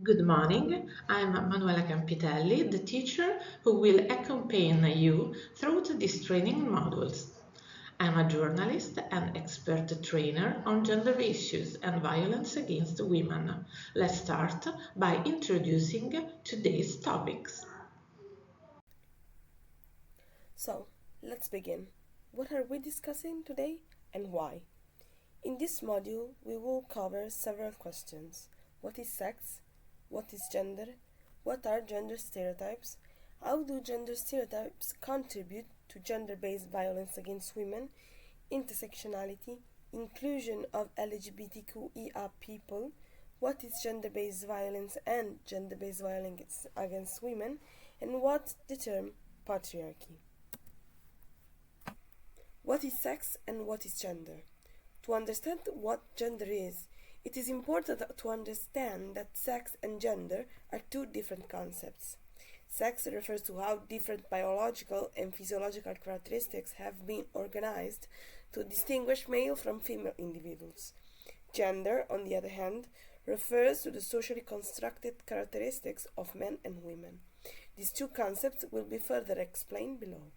Good morning. I'm Manuela Campitelli, the teacher who will accompany you through these training modules. I'm a journalist and expert trainer on gender issues and violence against women. Let's start by introducing today's topics. So, let's begin. What are we discussing today and why? In this module, we will cover several questions. What is sex? What is gender? What are gender stereotypes? How do gender stereotypes contribute to gender-based violence against women? Intersectionality, inclusion of LGBTQIA people, what is gender-based violence and gender-based violence against women, and what the term patriarchy. What is sex and what is gender? To understand what gender is, it is important to understand that sex and gender are two different concepts. Sex refers to how different biological and physiological characteristics have been organized to distinguish male from female individuals. Gender, on the other hand, refers to the socially constructed characteristics of men and women. These two concepts will be further explained below.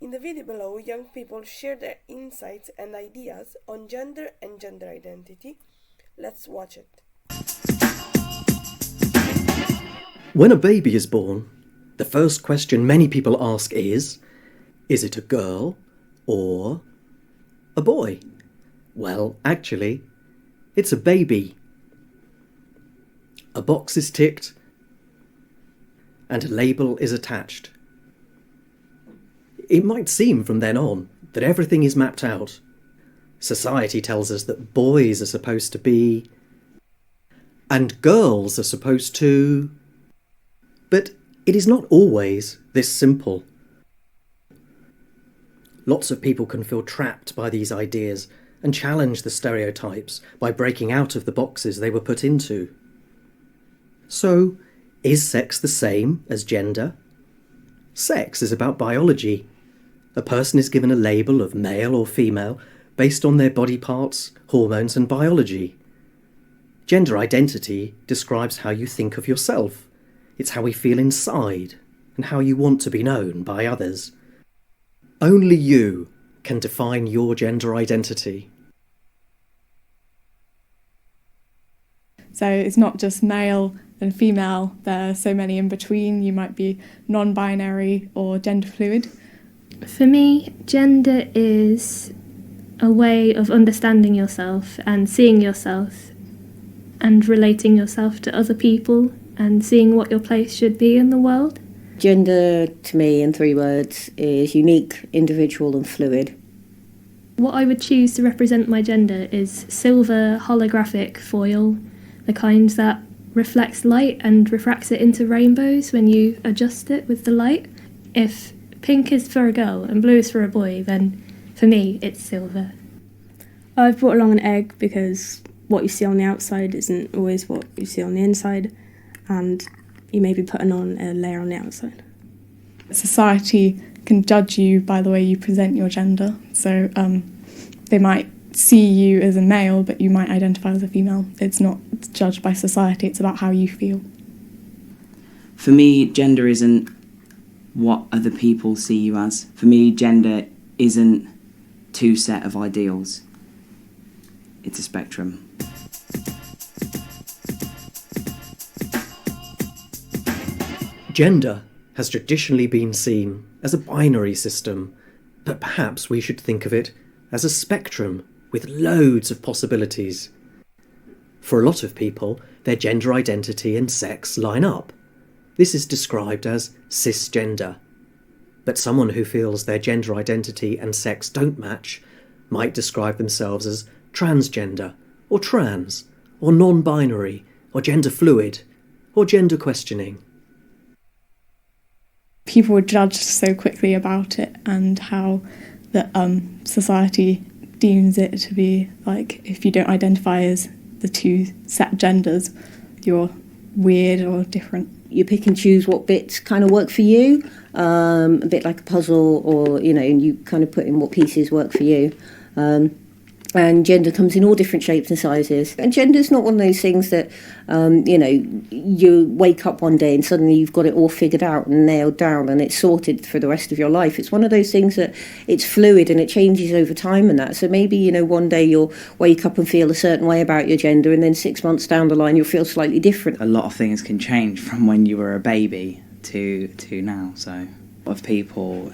In the video below, young people share their insights and ideas on gender and gender identity. Let's watch it. When a baby is born, the first question many people ask is it a girl or a boy? Well, actually, it's a baby. A box is ticked and a label is attached. It might seem from then on that everything is mapped out. Society tells us that boys are supposed to be, and girls are supposed to. But it is not always this simple. Lots of people can feel trapped by these ideas and challenge the stereotypes by breaking out of the boxes they were put into. So, is sex the same as gender? Sex is about biology. A person is given a label of male or female based on their body parts, hormones and biology. Gender identity describes how you think of yourself. It's how we feel inside and how you want to be known by others. Only you can define your gender identity. So it's not just male and female, there are so many in between. You might be non-binary or gender fluid. For me, gender is a way of understanding yourself and seeing yourself and relating yourself to other people and seeing what your place should be in the world. Gender, to me, in 3 words, is unique, individual and fluid. What I would choose to represent my gender is silver holographic foil, the kind that reflects light and refracts it into rainbows when you adjust it with the light. If pink is for a girl and blue is for a boy, then for me it's silver. I've brought along an egg because what you see on the outside isn't always what you see on the inside, and you may be putting on a layer on the outside. Society can judge you by the way you present your gender. So they might see you as a male, but you might identify as a female. It's not judged by society, it's about how you feel. For me, gender isn't what other people see you as. For me, gender isn't 2 set of ideals. It's a spectrum. Gender has traditionally been seen as a binary system, but perhaps we should think of it as a spectrum with loads of possibilities. For a lot of people, their gender identity and sex line up. This is described as cisgender. But someone who feels their gender identity and sex don't match might describe themselves as transgender, or trans, or non-binary, or gender fluid, or gender questioning. People were judged so quickly about it, and how that society deems it to be like, if you don't identify as the 2 set genders, you're weird or different. You pick and choose what bits kind of work for you, a bit like a puzzle, or, you kind of put in what pieces work for you. And gender comes in all different shapes and sizes. And gender's not one of those things that, you wake up one day and suddenly you've got it all figured out and nailed down and it's sorted for the rest of your life. It's one of those things that it's fluid and it changes over time and that. So maybe, one day you'll wake up and feel a certain way about your gender, and then 6 months down the line you'll feel slightly different. A lot of things can change from when you were a baby to now. So a lot of people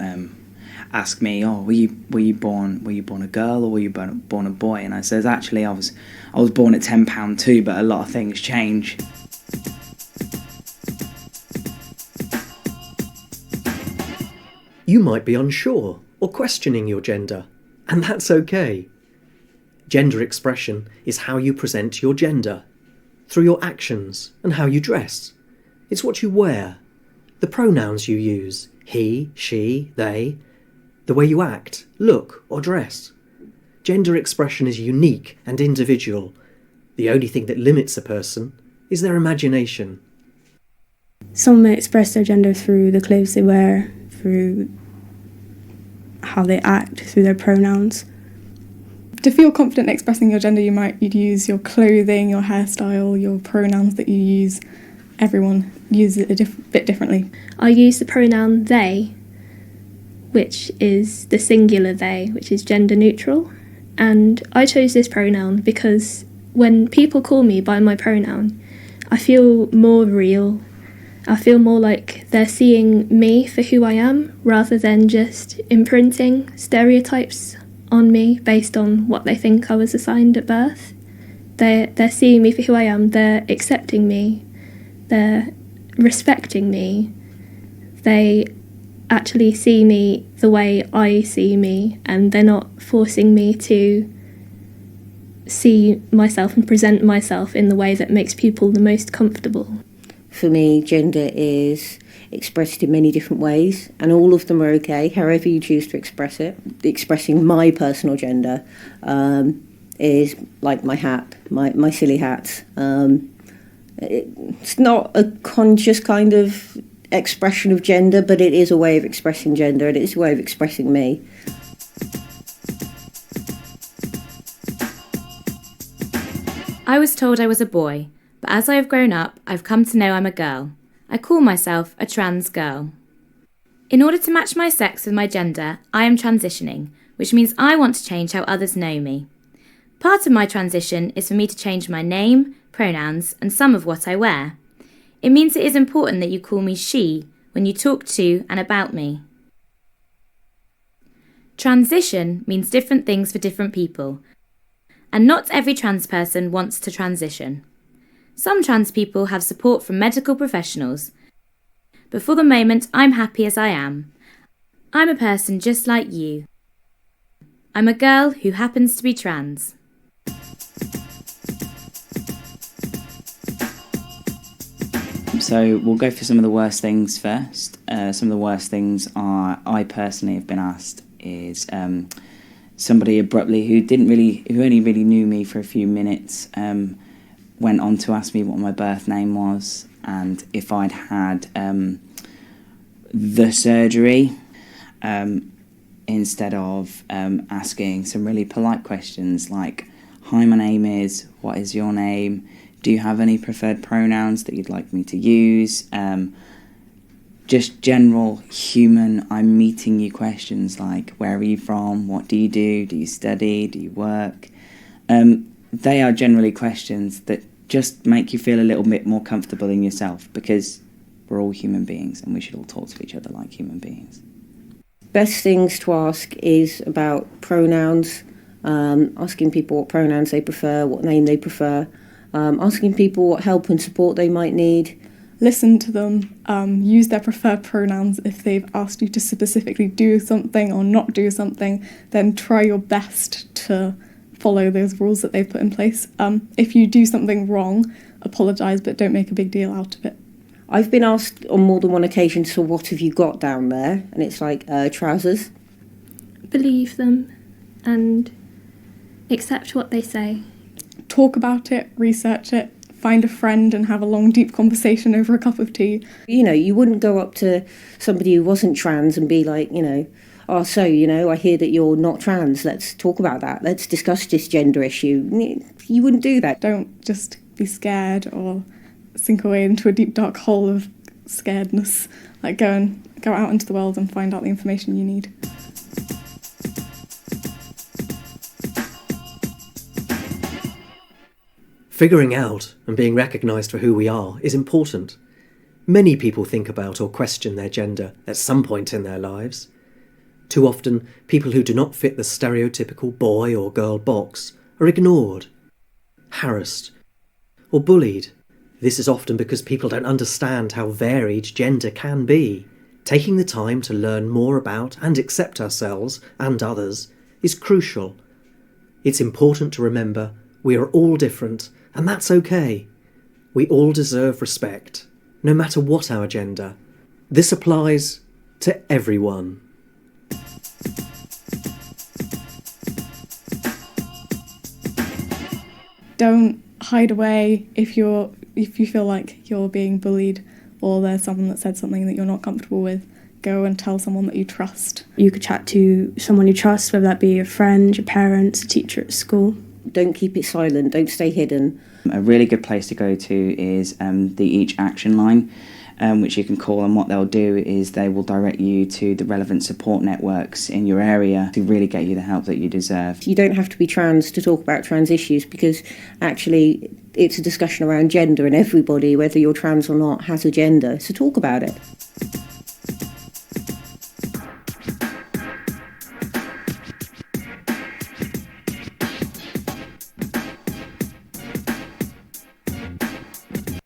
ask me, were you born a girl or were you born a boy? And I says, actually, I was born at £10 too, but a lot of things change. You might be unsure or questioning your gender, and that's okay. Gender expression is how you present your gender, through your actions and how you dress. It's what you wear, the pronouns you use, he, she, they, the way you act, look or dress. Gender expression is unique and individual. The only thing that limits a person is their imagination. Some may express their gender through the clothes they wear, through how they act, through their pronouns. To feel confident expressing your gender, you'd use your clothing, your hairstyle, your pronouns that you use. Everyone uses it a bit differently. I use the pronoun they, which is the singular they, which is gender neutral. And I chose this pronoun because when people call me by my pronoun, I feel more real. I feel more like they're seeing me for who I am rather than just imprinting stereotypes on me based on what they think I was assigned at birth. They're seeing me for who I am, they're accepting me, they're respecting me, they actually see me the way I see me, and they're not forcing me to see myself and present myself in the way that makes people the most comfortable. For me, gender is expressed in many different ways, and all of them are okay, however you choose to express it. Expressing my personal gender is like my hat, my silly hat. It's not a conscious kind of expression of gender, but it is a way of expressing gender, and it's a way of expressing me. I was told I was a boy, but as I have grown up, I've come to know I'm a girl. I call myself a trans girl. In order to match my sex with my gender, I am transitioning, which means I want to change how others know me. Part of my transition is for me to change my name, pronouns, and some of what I wear. It means it is important that you call me she when you talk to and about me. Transition means different things for different people, and not every trans person wants to transition. Some trans people have support from medical professionals, but for the moment I'm happy as I am. I'm a person just like you. I'm a girl who happens to be trans. So we'll go for some of the worst things first. Some of the worst things I personally have been asked is somebody abruptly who only really knew me for a few minutes went on to ask me what my birth name was and if I'd had the surgery instead of asking some really polite questions like, hi, my name is, what is your name? Do you have any preferred pronouns that you'd like me to use? Just general human, I'm meeting you questions like, where are you from? What do you do? Do you study? Do you work? They are generally questions that just make you feel a little bit more comfortable in yourself, because we're all human beings and we should all talk to each other like human beings. Best things to ask is about pronouns, asking people what pronouns they prefer, what name they prefer, asking people what help and support they might need. Listen to them, use their preferred pronouns. If they've asked you to specifically do something or not do something, then try your best to follow those rules that they've put in place. If you do something wrong, apologise, but don't make a big deal out of it. I've been asked on more than one occasion, so what have you got down there? And it's like, trousers. Believe them and accept what they say. Talk about it, research it, find a friend and have a long, deep conversation over a cup of tea. You know, you wouldn't go up to somebody who wasn't trans and be like, oh, so, I hear that you're not trans, let's talk about that, let's discuss this gender issue. You wouldn't do that. Don't just be scared or sink away into a deep dark hole of scaredness. Like go out into the world and find out the information you need. Figuring out and being recognised for who we are is important. Many people think about or question their gender at some point in their lives. Too often, people who do not fit the stereotypical boy or girl box are ignored, harassed, or bullied. This is often because people don't understand how varied gender can be. Taking the time to learn more about and accept ourselves and others is crucial. It's important to remember we are all different, and that's okay. We all deserve respect, no matter what our gender. This applies to everyone. Don't hide away if you feel like you're being bullied or there's someone that said something that you're not comfortable with. Go and tell someone that you trust. You could chat to someone you trust, whether that be your friend, your parents, a teacher at school. Don't keep it silent, don't stay hidden. A really good place to go to is the Each Action line, which you can call, and what they'll do is they will direct you to the relevant support networks in your area to really get you the help that you deserve. You don't have to be trans to talk about trans issues, because actually it's a discussion around gender, and everybody, whether you're trans or not, has a gender, so talk about it.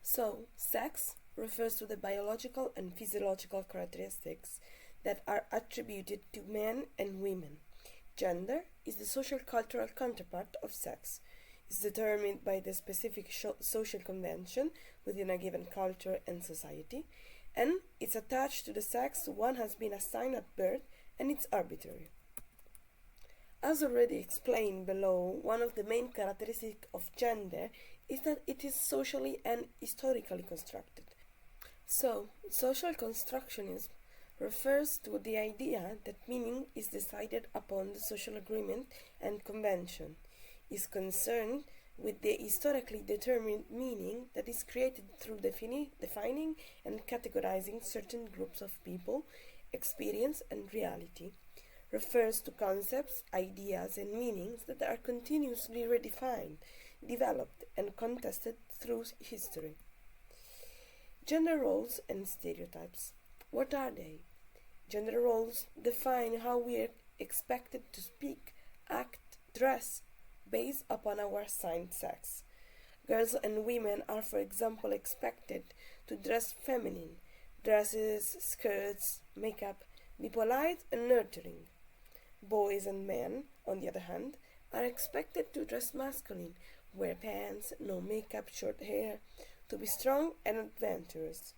So, sex refers to the biological and physiological characteristics that are attributed to men and women. Gender is the social cultural counterpart of sex. It's determined by the specific social convention within a given culture and society, and it's attached to the sex one has been assigned at birth, and it's arbitrary. As already explained below, one of the main characteristics of gender is that it is socially and historically constructed. So, social constructionism refers to the idea that meaning is decided upon the social agreement and convention, is concerned with the historically determined meaning that is created through defining and categorizing certain groups of people, experience and reality, refers to concepts, ideas and meanings that are continuously redefined, developed and contested through history. Gender roles and stereotypes. What are they? Gender roles define how we are expected to speak, act, dress, based upon our assigned sex. Girls and women are, for example, expected to dress feminine, dresses, skirts, makeup, be polite and nurturing. Boys and men, on the other hand, are expected to dress masculine, wear pants, no makeup, short hair, to be strong and adventurous.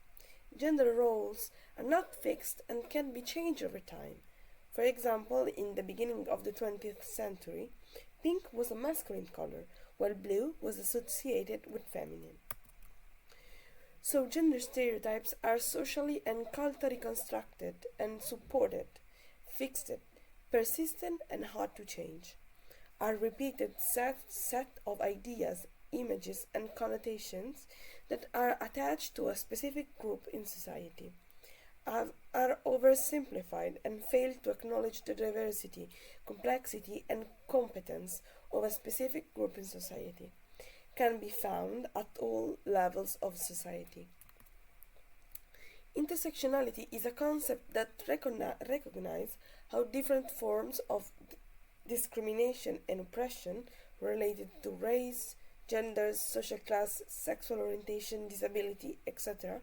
Gender roles are not fixed and can be changed over time. For example, in the beginning of the 20th century, pink was a masculine color, while blue was associated with feminine. So gender stereotypes are socially and culturally constructed and supported, fixed, persistent and hard to change. Are repeated set of ideas, images and connotations that are attached to a specific group in society, are oversimplified and fail to acknowledge the diversity, complexity and competence of a specific group in society, can be found at all levels of society. Intersectionality is a concept that recognizes how different forms of discrimination and oppression related to race, genders, social class, sexual orientation, disability, etc.,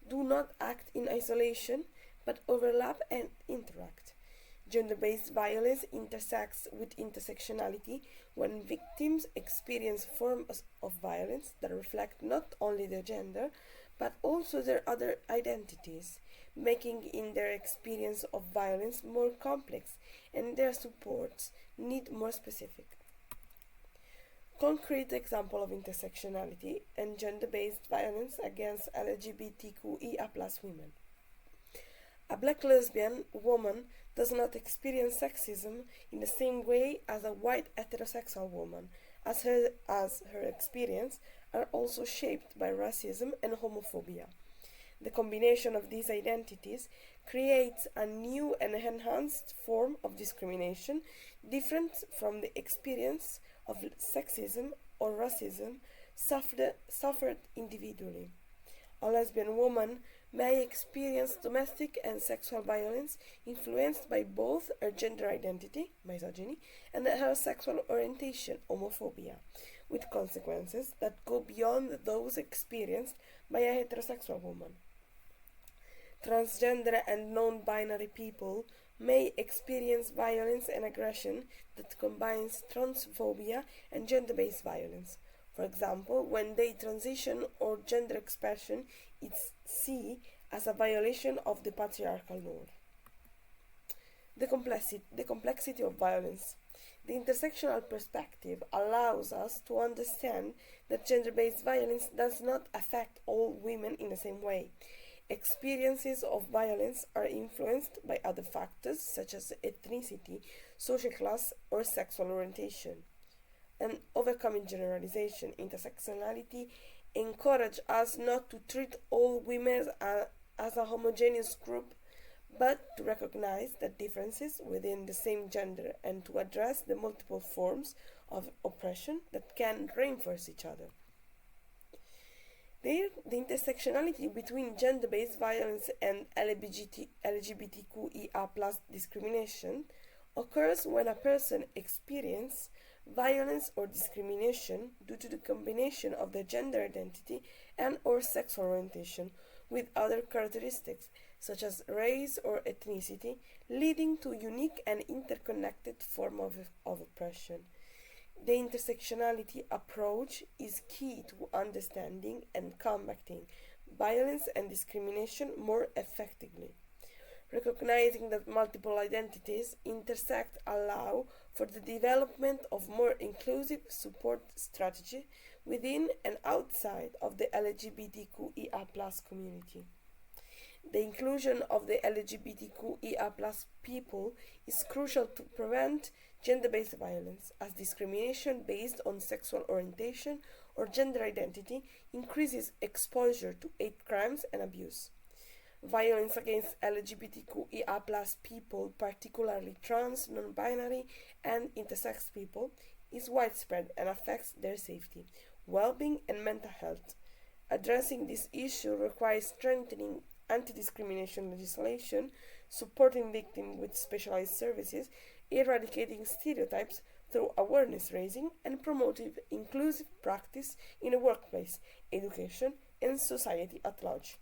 do not act in isolation but overlap and interact. Gender-based violence intersects with intersectionality when victims experience forms of violence that reflect not only their gender but also their other identities, making in their experience of violence more complex and their supports need more specific. Concrete example of intersectionality and gender-based violence against LGBTQIA+ women. A black lesbian woman does not experience sexism in the same way as a white heterosexual woman, as her experience are also shaped by racism and homophobia. The combination of these identities creates a new and enhanced form of discrimination different from the experience of sexism or racism suffered individually. A lesbian woman may experience domestic and sexual violence influenced by both her gender identity, misogyny, and her sexual orientation, homophobia, with consequences that go beyond those experienced by a heterosexual woman. Transgender and non-binary people may experience violence and aggression that combines transphobia and gender-based violence. For example, when they transition or gender expression is seen as a violation of the patriarchal norm. The complexity of violence. The intersectional perspective allows us to understand that gender-based violence does not affect all women in the same way. Experiences of violence are influenced by other factors such as ethnicity, social class, or sexual orientation. And overcoming generalization, intersectionality encourages us not to treat all women as a homogeneous group, but to recognize the differences within the same gender and to address the multiple forms of oppression that can reinforce each other. The intersectionality between gender-based violence and LGBTQIA+ discrimination occurs when a person experiences violence or discrimination due to the combination of their gender identity and or sexual orientation with other characteristics such as race or ethnicity, leading to unique and interconnected form of oppression. The intersectionality approach is key to understanding and combating violence and discrimination more effectively. Recognizing that multiple identities intersect allow for the development of more inclusive support strategy within and outside of the LGBTQIA+ community. The inclusion of the LGBTQIA+ people is crucial to prevent gender-based violence, as discrimination based on sexual orientation or gender identity increases exposure to hate crimes and abuse. Violence against LGBTQIA+ people, particularly trans, non-binary, and intersex people, is widespread and affects their safety, well-being, and mental health. Addressing this issue requires strengthening anti-discrimination legislation, supporting victims with specialized services, eradicating stereotypes through awareness raising, and promoting inclusive practice in the workplace, education, and society at large.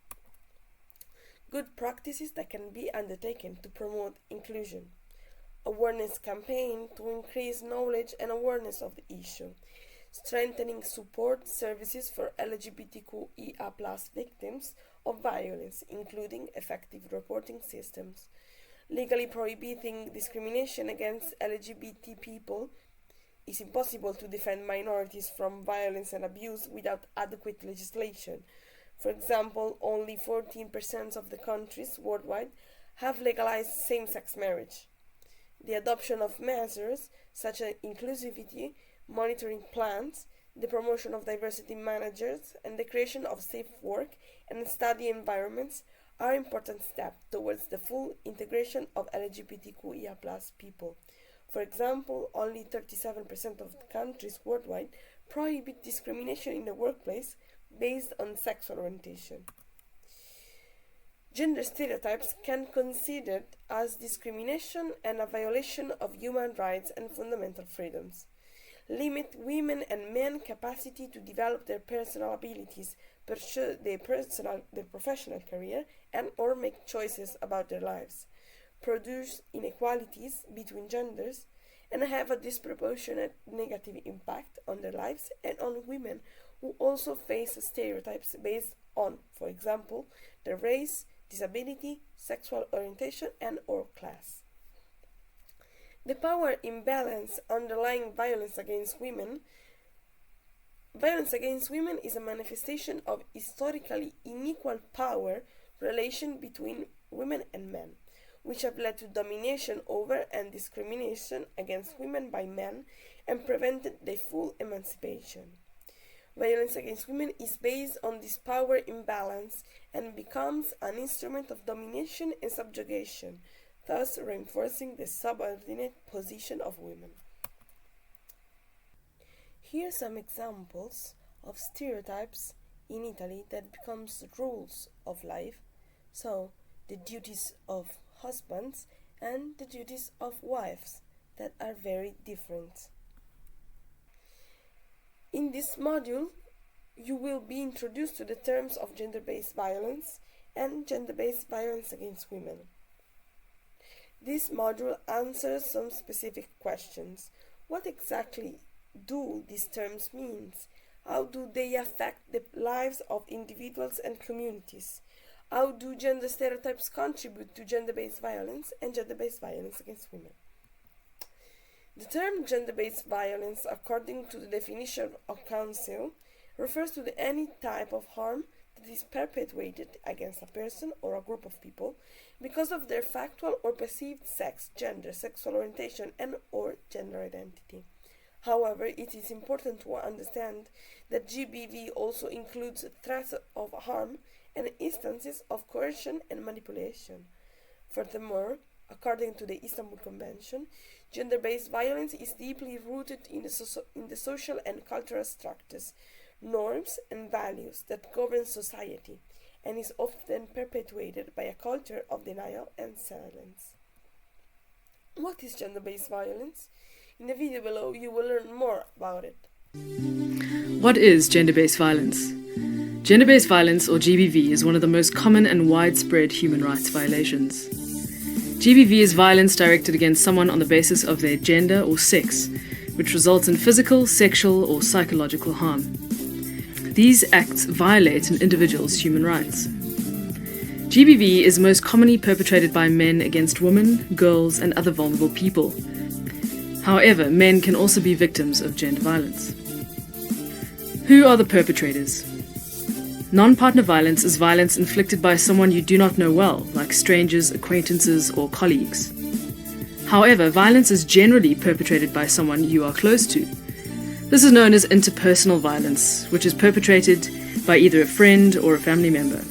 Good practices that can be undertaken to promote inclusion. Awareness campaign to increase knowledge and awareness of the issue. Strengthening support services for LGBTQIA+ victims of violence, including effective reporting systems. Legally prohibiting discrimination against LGBT people. It's impossible to defend minorities from violence and abuse without adequate legislation. For example, only 14% of the countries worldwide have legalized same-sex marriage. The adoption of measures such as inclusivity, monitoring plans, the promotion of diversity managers, and the creation of safe work and study environments are important steps towards the full integration of LGBTQIA+ people. For example, only 37% of the countries worldwide prohibit discrimination in the workplace based on sexual orientation. Gender stereotypes can be considered as discrimination and a violation of human rights and fundamental freedoms. Limit women and men's capacity to develop their personal abilities, pursue their professional career, and or make choices about their lives. Produce inequalities between genders and have a disproportionate negative impact on their lives and on women who also face stereotypes based on, for example, their race, disability, sexual orientation, and or class. The power imbalance underlying violence against women. Violence against women is a manifestation of historically unequal power relation between women and men, which have led to domination over and discrimination against women by men and prevented their full emancipation. Violence against women is based on this power imbalance and becomes an instrument of domination and subjugation, thus reinforcing the subordinate position of women. Here are some examples of stereotypes in Italy that becomes rules of life. So, the duties of husbands and the duties of wives that are very different. In this module, you will be introduced to the terms of gender-based violence and gender-based violence against women. This module answers some specific questions. What exactly do these terms mean? How do they affect the lives of individuals and communities? How do gender stereotypes contribute to gender-based violence and gender-based violence against women? The term gender-based violence, according to the definition of Council, refers to any type of harm that is perpetrated against a person or a group of people because of their factual or perceived sex, gender, sexual orientation, and or gender identity. However, it is important to understand that GBV also includes threats of harm and instances of coercion and manipulation. Furthermore, according to the Istanbul Convention, gender-based violence is deeply rooted in the social and cultural structures, norms, and values that govern society, and is often perpetuated by a culture of denial and silence. What is gender-based violence? In the video below, you will learn more about it. What is gender-based violence? Gender-based violence, or GBV, is one of the most common and widespread human rights violations. GBV is violence directed against someone on the basis of their gender or sex, which results in physical, sexual, or psychological harm. These acts violate an individual's human rights. GBV is most commonly perpetrated by men against women, girls, and other vulnerable people. However, men can also be victims of gender violence. Who are the perpetrators? Non-partner violence is violence inflicted by someone you do not know well, like strangers, acquaintances, or colleagues. However, violence is generally perpetrated by someone you are close to. This is known as interpersonal violence, which is perpetrated by either a friend or a family member.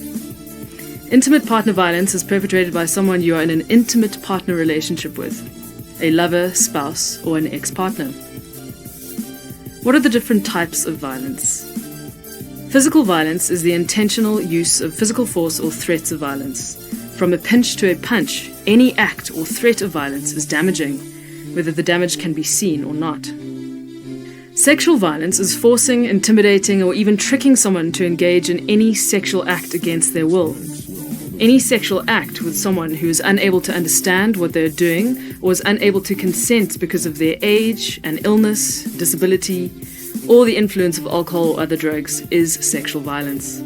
Intimate partner violence is perpetrated by someone you are in an intimate partner relationship with, a lover, spouse, or an ex-partner. What are the different types of violence? Physical violence is the intentional use of physical force or threats of violence. From a pinch to a punch, any act or threat of violence is damaging, whether the damage can be seen or not. Sexual violence is forcing, intimidating, or even tricking someone to engage in any sexual act against their will. Any sexual act with someone who is unable to understand what they're doing or is unable to consent because of their age, an illness, disability, or the influence of alcohol or other drugs is sexual violence.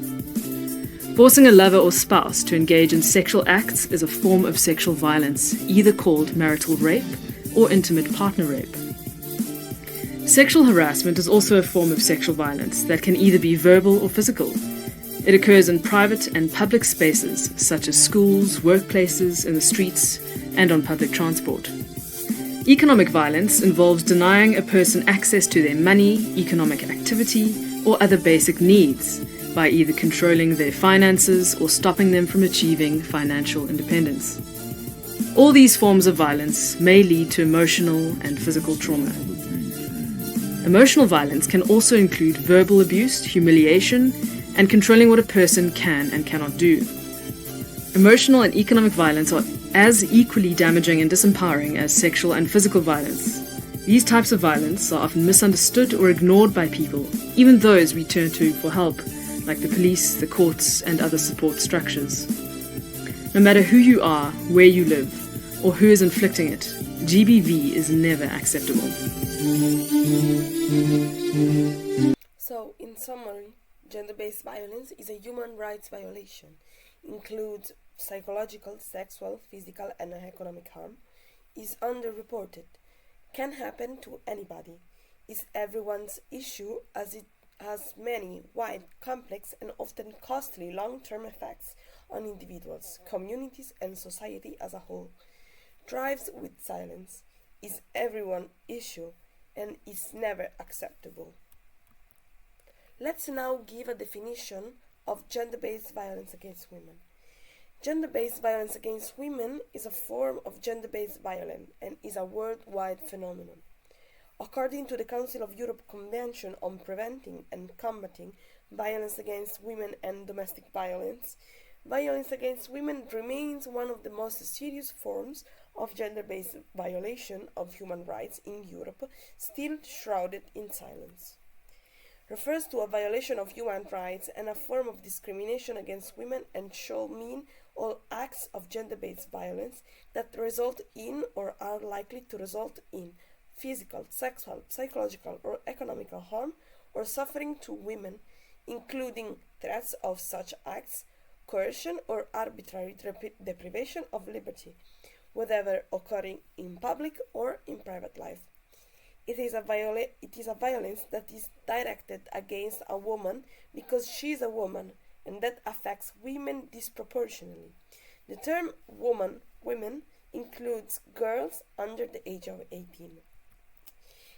Forcing a lover or spouse to engage in sexual acts is a form of sexual violence, either called marital rape or intimate partner rape. Sexual harassment is also a form of sexual violence that can either be verbal or physical. It occurs in private and public spaces, such as schools, workplaces, in the streets, and on public transport. Economic violence involves denying a person access to their money, economic activity, or other basic needs by either controlling their finances or stopping them from achieving financial independence. All these forms of violence may lead to emotional and physical trauma. Emotional violence can also include verbal abuse, humiliation, and controlling what a person can and cannot do. Emotional and economic violence are as equally damaging and disempowering as sexual and physical violence. These types of violence are often misunderstood or ignored by people, even those we turn to for help, like the police, the courts, and other support structures. No matter who you are, where you live, or who is inflicting it, GBV is never acceptable. So, in summary, gender-based violence is a human rights violation. Includes psychological, sexual, physical, and economic harm. Is underreported. Can happen to anybody. Is everyone's issue as it has many, wide, complex, and often costly long-term effects on individuals, communities, and society as a whole, thrives with silence, is everyone's issue, and is never acceptable. Let's now give a definition of gender-based violence against women. Gender-based violence against women is a form of gender-based violence and is a worldwide phenomenon. According to the Council of Europe Convention on Preventing and Combating Violence Against Women and Domestic Violence, violence against women remains one of the most serious forms of gender-based violation of human rights in Europe, still shrouded in silence. Refers to a violation of human rights and a form of discrimination against women and shall mean all acts of gender-based violence that result in or are likely to result in physical, sexual, psychological, or economical harm or suffering to women, including threats of such acts, coercion, or arbitrary deprivation of liberty, whether occurring in public or in private life. It is a violence that is directed against a woman because she is a woman, and that affects women disproportionately. The term women includes girls under the age of 18.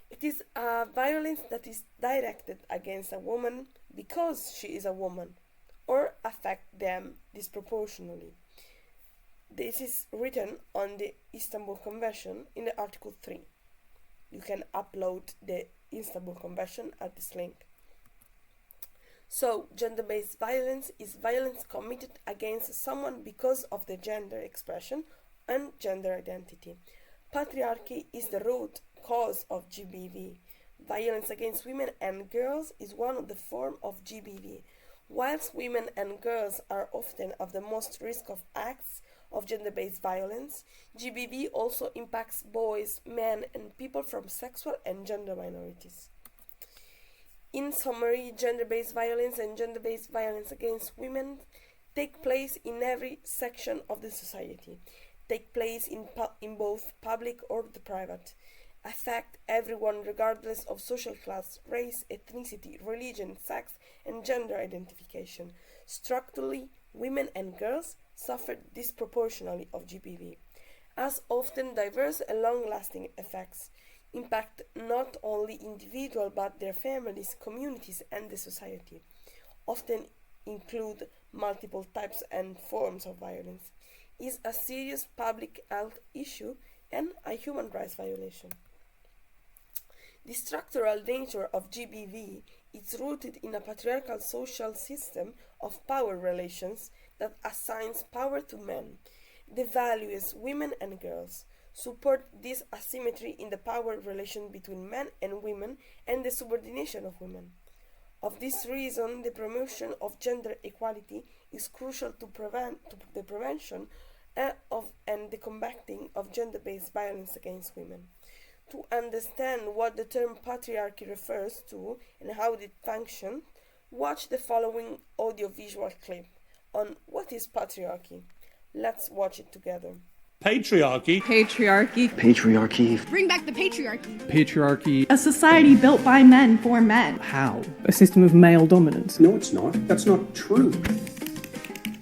It is a violence that is directed against a woman because she is a woman, or affect them disproportionately. This is written on the Istanbul Convention in the Article 3. You can upload the Istanbul Convention at this link. So, gender-based violence is violence committed against someone because of their gender expression and gender identity. Patriarchy is the root cause of GBV. Violence against women and girls is one of the forms of GBV. Whilst women and girls are often of the most risk of acts of gender-based violence, GBV also impacts boys, men, and people from sexual and gender minorities. In summary, gender-based violence and gender-based violence against women take place in every section of the society, take place in both public or the private, affect everyone regardless of social class, race, ethnicity, religion, sex, and gender identification. Structurally, women and girls suffer disproportionately of GBV, as often diverse and long-lasting effects impact not only individuals but their families, communities, and the society, often include multiple types and forms of violence, is a serious public health issue and a human rights violation. The structural nature of GBV is rooted in a patriarchal social system of power relations that assigns power to men, devalues women and girls, support this asymmetry in the power relation between men and women, and the subordination of women. Of this reason, the promotion of gender equality is crucial to the prevention and the combating of gender-based violence against women. To understand what the term patriarchy refers to and how it functions, watch the following audiovisual clip on what is patriarchy. Let's watch it together. Patriarchy. Patriarchy. Patriarchy. Bring back the patriarchy. Patriarchy. A society built by men for men. How? A system of male dominance. No, it's not. That's not true.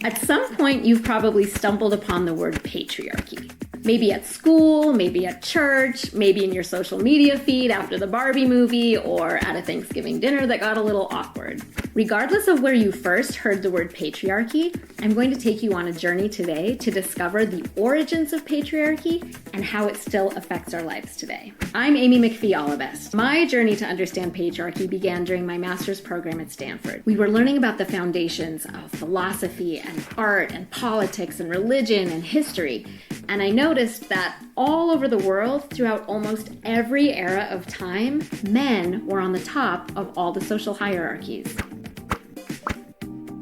At some point, you've probably stumbled upon the word patriarchy. Maybe at school, maybe at church, maybe in your social media feed after the Barbie movie, or at a Thanksgiving dinner that got a little awkward. Regardless of where you first heard the word patriarchy, I'm going to take you on a journey today to discover the origins of patriarchy and how it still affects our lives today. I'm Amy McPhee-Allebest. My journey to understand patriarchy began during my master's program at Stanford. We were learning about the foundations of philosophy and art and politics and religion and history, and I noticed that all over the world, throughout almost every era of time, men were on the top of all the social hierarchies.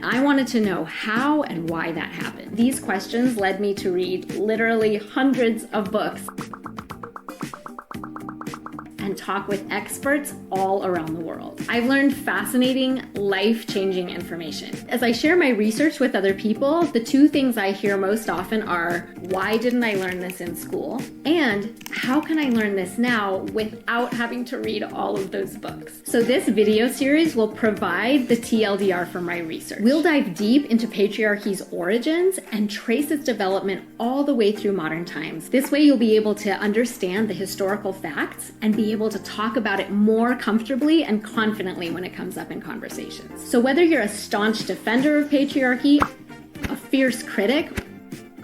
I wanted to know how and why that happened. These questions led me to read literally hundreds of books. And and talk with experts all around the world. I've learned fascinating, life-changing information. As I share my research with other people, the two things I hear most often are, why didn't I learn this in school? And how can I learn this now without having to read all of those books? So this video series will provide the TLDR for my research. We'll dive deep into patriarchy's origins and trace its development all the way through modern times. This way you'll be able to understand the historical facts and be able to talk about it more comfortably and confidently when it comes up in conversations. So whether you're a staunch defender of patriarchy, a fierce critic,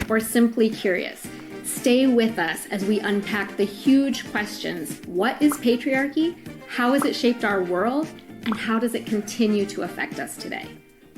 or simply curious, stay with us as we unpack the huge questions. What is patriarchy? How has it shaped our world? And how does it continue to affect us today?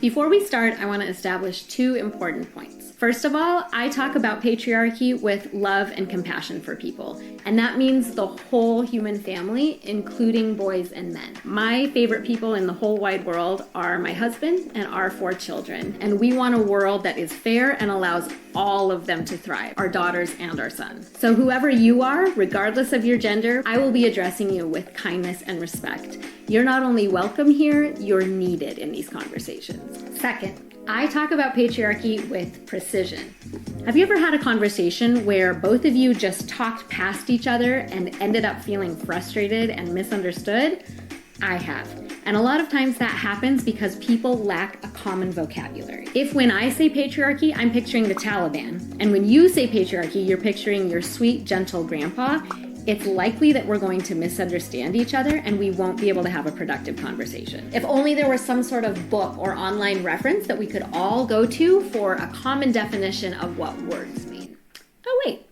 Before we start, I want to establish two important points. First of all, I talk about patriarchy with love and compassion for people, and that means the whole human family, including boys and men. My favorite people in the whole wide world are my husband and our 4 children, and we want a world that is fair and allows all of them to thrive, our daughters and our sons. So whoever you are, regardless of your gender, I will be addressing you with kindness and respect. You're not only welcome here, you're needed in these conversations. Second, I talk about patriarchy with precision. Have you ever had a conversation where both of you just talked past each other and ended up feeling frustrated and misunderstood? I have. And a lot of times that happens because people lack a common vocabulary. If when I say patriarchy, I'm picturing the Taliban, and when you say patriarchy, you're picturing your sweet, gentle grandpa, it's likely that we're going to misunderstand each other and we won't be able to have a productive conversation. If only there was some sort of book or online reference that we could all go to for a common definition of what words mean. Oh, wait.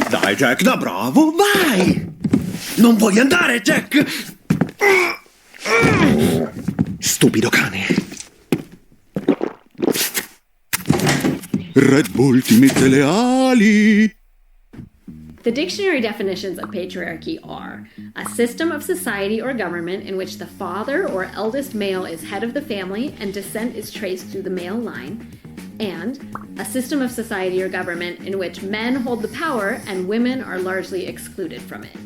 Dai Jack, da bravo, vai! Non puoi andare, Jack! Stupido cane. Red Bull ti mette le ali. The dictionary definitions of patriarchy are a system of society or government in which the father or eldest male is head of the family and descent is traced through the male line, and a system of society or government in which men hold the power and women are largely excluded from it.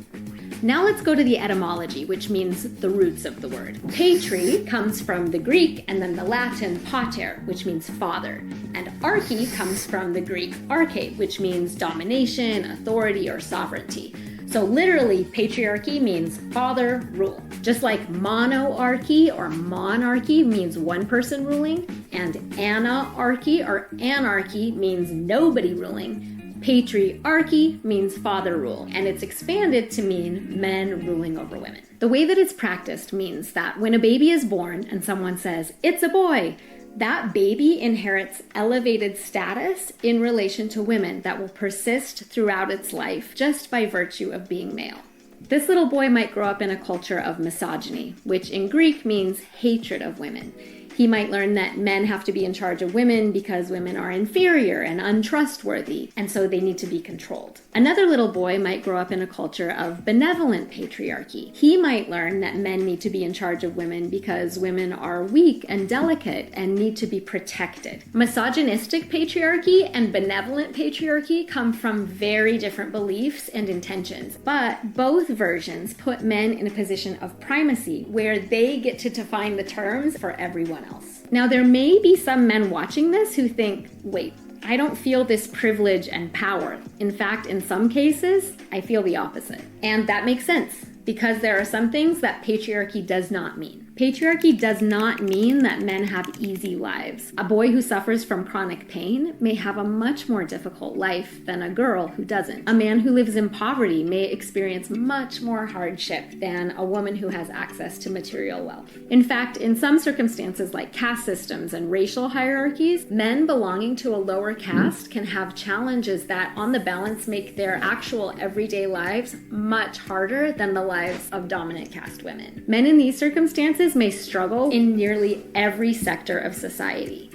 Now let's go to the etymology, which means the roots of the word. Patri comes from the Greek and then the Latin pater, which means father, and archy comes from the Greek arche, which means domination, authority, or sovereignty. So literally, patriarchy means father rule. Just like monarchy or monarchy means one person ruling, and anarchy or anarchy means nobody ruling, patriarchy means father rule, and it's expanded to mean men ruling over women. The way that it's practiced means that when a baby is born and someone says, "It's a boy," that baby inherits elevated status in relation to women that will persist throughout its life just by virtue of being male. This little boy might grow up in a culture of misogyny, which in Greek means hatred of women. He might learn that men have to be in charge of women because women are inferior and untrustworthy, and so they need to be controlled. Another little boy might grow up in a culture of benevolent patriarchy. He might learn that men need to be in charge of women because women are weak and delicate and need to be protected. Misogynistic patriarchy and benevolent patriarchy come from very different beliefs and intentions, but both versions put men in a position of primacy where they get to define the terms for everyone else. Now, there may be some men watching this who think, wait, I don't feel this privilege and power. In fact, in some cases, I feel the opposite. And that makes sense, because there are some things that patriarchy does not mean. Patriarchy does not mean that men have easy lives. A boy who suffers from chronic pain may have a much more difficult life than a girl who doesn't. A man who lives in poverty may experience much more hardship than a woman who has access to material wealth. In fact, in some circumstances like caste systems and racial hierarchies, men belonging to a lower caste can have challenges that on the balance make their actual everyday lives much harder than the lives of dominant caste women. Men in these circumstances may struggle in nearly every sector of society.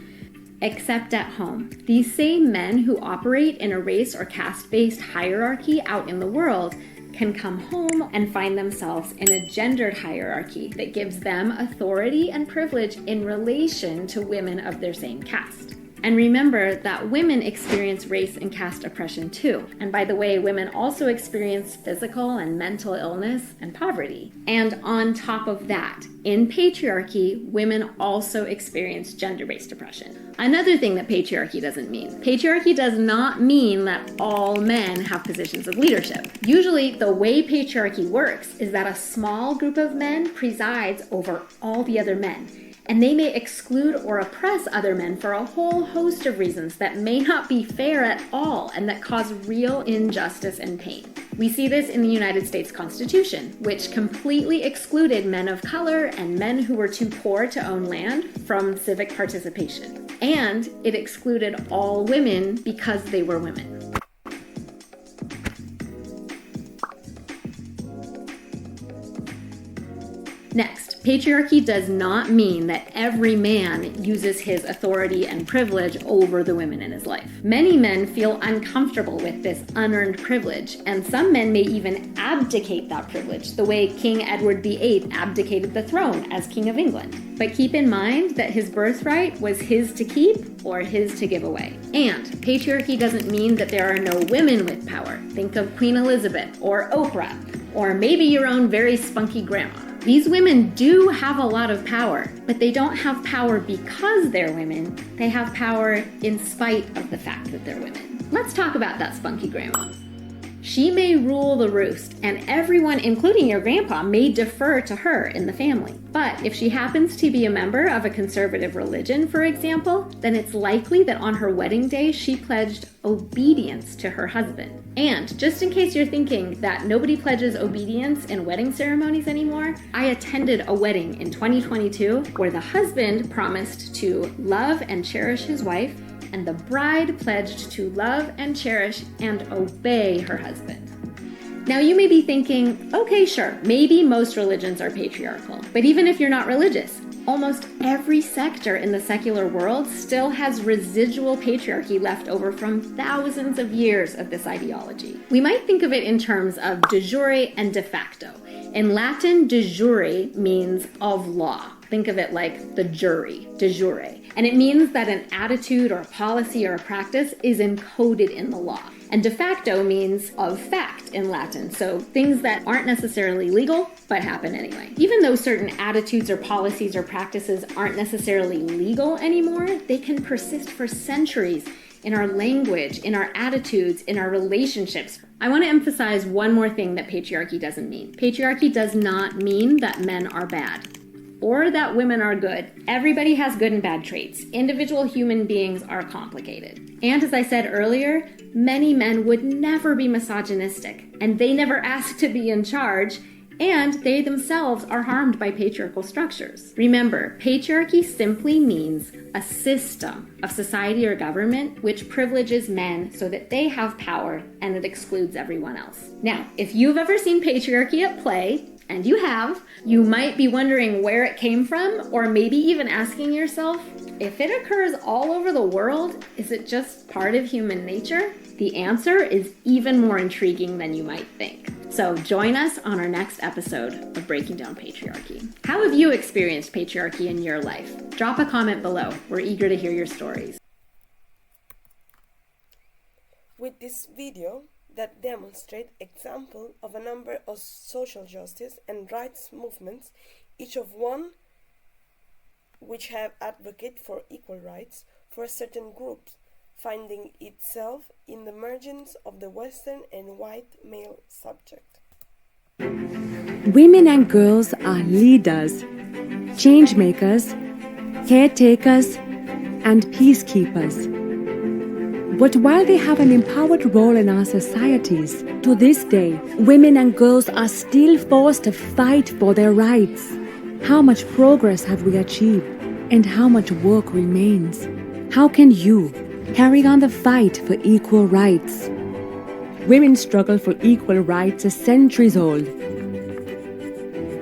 except at home. These same men who operate in a race or caste-based hierarchy out in the world can come home and find themselves in a gendered hierarchy that gives them authority and privilege in relation to women of their same caste. And remember that women experience race and caste oppression too. And by the way, women also experience physical and mental illness and poverty. And on top of that, in patriarchy, women also experience gender-based oppression. Another thing that patriarchy doesn't mean. Patriarchy does not mean that all men have positions of leadership. Usually, the way patriarchy works is that a small group of men presides over all the other men. And they may exclude or oppress other men for a whole host of reasons that may not be fair at all and that cause real injustice and pain. We see this in the United States Constitution, which completely excluded men of color and men who were too poor to own land from civic participation. And it excluded all women because they were women. Next, patriarchy does not mean that every man uses his authority and privilege over the women in his life. Many men feel uncomfortable with this unearned privilege, and some men may even abdicate that privilege, the way King Edward VIII abdicated the throne as King of England. But keep in mind that his birthright was his to keep or his to give away. And patriarchy doesn't mean that there are no women with power. Think of Queen Elizabeth or Oprah, or maybe your own very spunky grandma. These women do have a lot of power, but they don't have power because they're women. They have power in spite of the fact that they're women. Let's talk about that spunky grandma. She may rule the roost, and everyone, including your grandpa, may defer to her in the family. But if she happens to be a member of a conservative religion, for example, then it's likely that on her wedding day she pledged obedience to her husband. And just in case you're thinking that nobody pledges obedience in wedding ceremonies anymore, I attended a wedding in 2022 where the husband promised to love and cherish his wife, and the bride pledged to love and cherish and obey her husband. Now you may be thinking, okay, sure, maybe most religions are patriarchal, but even if you're not religious, almost every sector in the secular world still has residual patriarchy left over from thousands of years of this ideology. We might think of it in terms of de jure and de facto. In Latin, de jure means of law. Think of it like the jury, de jure. And it means that an attitude or a policy or a practice is encoded in the law. And de facto means of fact in Latin, so things that aren't necessarily legal, but happen anyway. Even though certain attitudes or policies or practices aren't necessarily legal anymore, they can persist for centuries in our language, in our attitudes, in our relationships. I want to emphasize one more thing that patriarchy doesn't mean. Patriarchy does not mean that men are bad, or that women are good. Everybody has good and bad traits. Individual human beings are complicated. And as I said earlier, many men would never be misogynistic, and they never ask to be in charge, and they themselves are harmed by patriarchal structures. Remember, patriarchy simply means a system of society or government which privileges men so that they have power and it excludes everyone else. Now, if you've ever seen patriarchy at play, and you have, you might be wondering where it came from, or maybe even asking yourself, if it occurs all over the world, is it just part of human nature? The answer is even more intriguing than you might think. So join us on our next episode of Breaking Down Patriarchy. How have you experienced patriarchy in your life? Drop a comment below. We're eager to hear your stories. With this video, that demonstrate example of a number of social justice and rights movements, each of one which have advocate for equal rights for certain groups, finding itself in the margins of the Western and white male subject. Women and girls are leaders, change makers, caretakers, and peacekeepers. But while they have an empowered role in our societies, to this day, women and girls are still forced to fight for their rights. How much progress have we achieved, and how much work remains? How can you carry on the fight for equal rights? Women's struggle for equal rights is centuries old.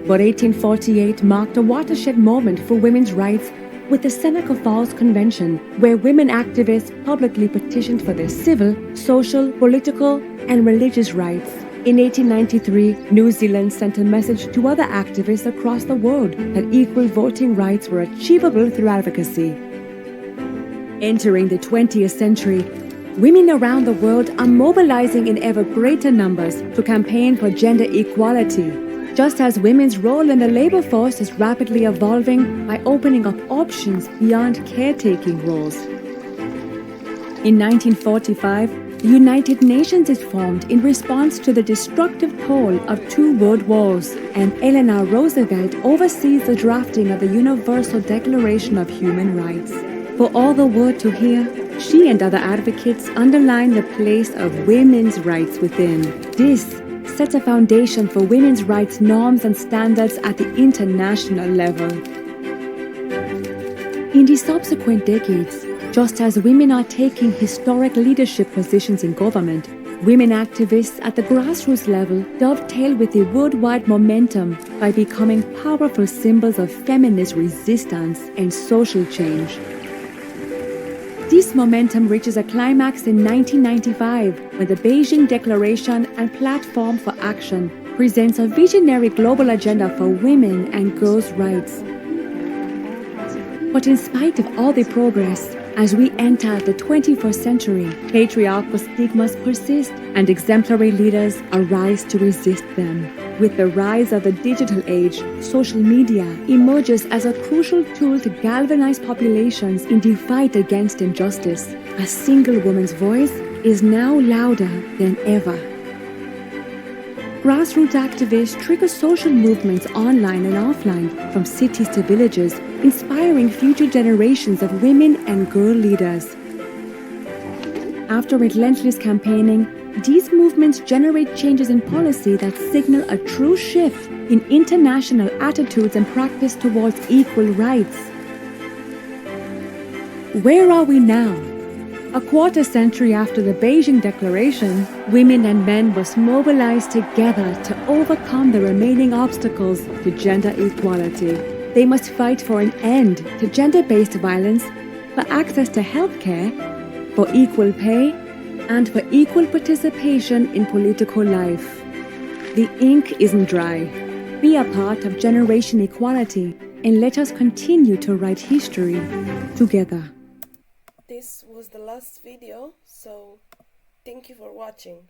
But 1848 marked a watershed moment for women's rights with the Seneca Falls Convention, where women activists publicly petitioned for their civil, social, political, and religious rights. In 1893, New Zealand sent a message to other activists across the world that equal voting rights were achievable through advocacy. Entering the 20th century, women around the world are mobilizing in ever greater numbers to campaign for gender equality, just as women's role in the labor force is rapidly evolving by opening up options beyond caretaking roles. In 1945, the United Nations is formed in response to the destructive toll of 2 world wars, and Eleanor Roosevelt oversees the drafting of the Universal Declaration of Human Rights. For all the world to hear, she and other advocates underline the place of women's rights within. This sets a foundation for women's rights norms and standards at the international level. In the subsequent decades, just as women are taking historic leadership positions in government, women activists at the grassroots level dovetail with the worldwide momentum by becoming powerful symbols of feminist resistance and social change. This momentum reaches a climax in 1995 when the Beijing Declaration and Platform for Action presents a visionary global agenda for women and girls' rights. But in spite of all the progress, as we enter the 21st century, patriarchal stigmas persist and exemplary leaders arise to resist them. With the rise of the digital age, social media emerges as a crucial tool to galvanize populations in the fight against injustice. A single woman's voice is now louder than ever. Grassroots activists trigger social movements online and offline, from cities to villages, inspiring future generations of women and girl leaders. After relentless campaigning, these movements generate changes in policy that signal a true shift in international attitudes and practice towards equal rights. Where are we now? A quarter century after the Beijing Declaration, women and men must mobilize together to overcome the remaining obstacles to gender equality. They must fight for an end to gender-based violence, for access to healthcare, for equal pay, and for equal participation in political life. The ink isn't dry. Be a part of Generation Equality and let us continue to write history together. This was the last video, so thank you for watching.